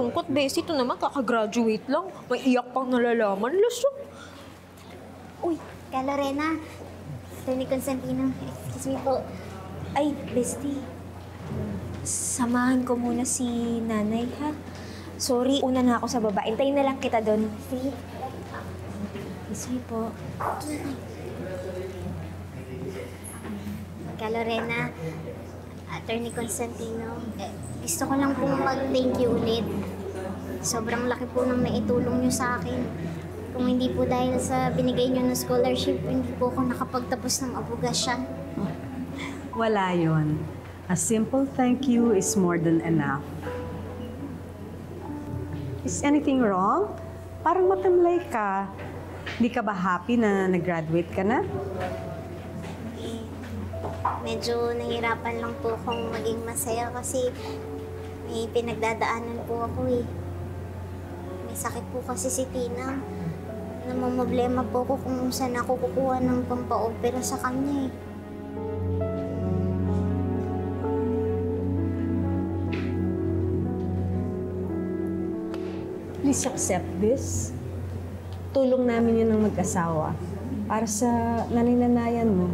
lungkot, Bessie. Ito naman, kakagraduate lang. May iyak pang nalalaman. Lusok. Uy, ka Lorena. Attorney Constantino. Excuse me po. Ay, bestie. Samahan ko muna si nanay, ha? Sorry, una na ako sa baba. Hintayin na lang kita doon. Sige. Excuse me po. Ka Lorena. Attorney Constantino, gusto ko lang pong mag-thank you ulit. Sobrang laki po nang naitulong niyo sa akin. Kung hindi po dahil sa binigay niyo ng scholarship, hindi po ako nakapagtapos ng abogasya. Wala yon. A simple thank you is more than enough. Is anything wrong? Parang matamlay ka. Hindi ka ba happy na nag-graduate ka na? Medyo nahirapan lang po akong maging masaya kasi may pinagdadaanan po ako eh. May sakit po kasi si Tina. Namamblema po ako kung saan ako kukuha ng pampa-opera sa kanya eh. Please accept this. Tulong namin yun ng mag-asawa para sa naninanayan mo.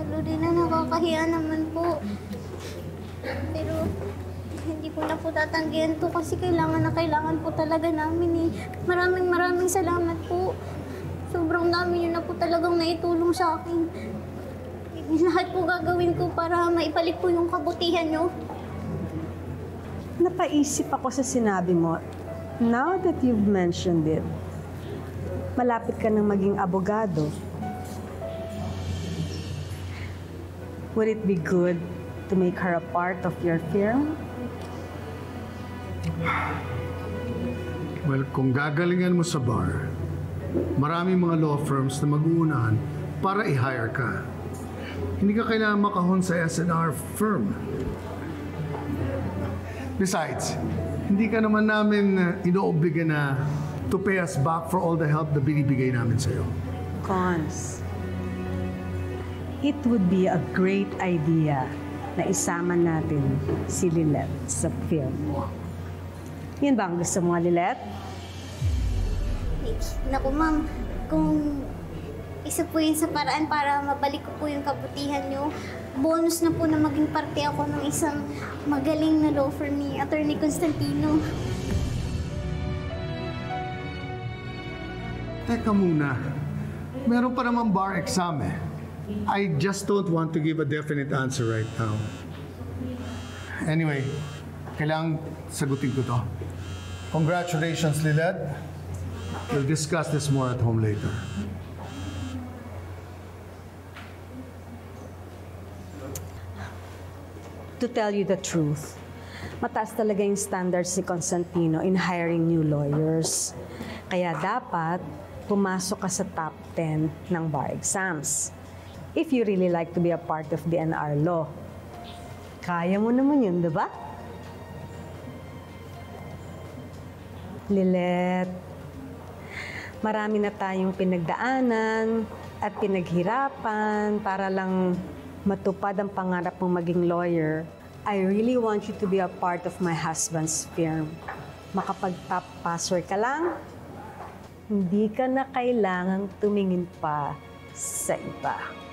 Lorena, nakakahiya naman po. Pero hindi ko na po tatanggihan to kasi kailangan na kailangan po talaga namin eh. Maraming salamat po. Sobrang dami niyo na po talagang naitulong sa akin. Lahat po gagawin ko para maibalik po yung kabutihan niyo. Napaisip ako sa sinabi mo. Now that you've mentioned it, malapit ka nang maging abogado. Would it be good to make her a part of your firm? Well, kung gagalingan mo sa bar, maraming mga law firms na mag-uunahan para i-hire ka. Hindi ka kailangan makahon sa S&R firm. Besides, hindi ka naman namin inoobliga na to pay us back for all the help na binibigay namin sa'yo. Cons, it would be a great idea na isama natin si Lilet sa film mo. Yan ba ang gusto mo, Lilet? Naku ma'am, kung isa po yun sa paraan para mabalik ko po yung kabutihan nyo, bonus na po na maging parte ako ng isang magaling na law firm ni Attorney Constantino. Teka muna, meron pa naman bar exam eh. I just don't want to give a definite answer right now. Anyway, kailangang sagutin ko to. Congratulations, Lilet. We'll discuss this more at home later. To tell you the truth, mataas talaga yung standards si Constantino in hiring new lawyers. Kaya dapat pumasok ka sa top 10 ng bar exams. If you really like to be a part of the NR law. Kaya mo naman yun, diba? Lilet, marami na tayong pinagdaanan at pinaghirapan para lang matupad ang pangarap mong maging lawyer. I really want you to be a part of my husband's firm. Makapag-top passer ka lang, hindi ka na kailangang tumingin pa sa iba.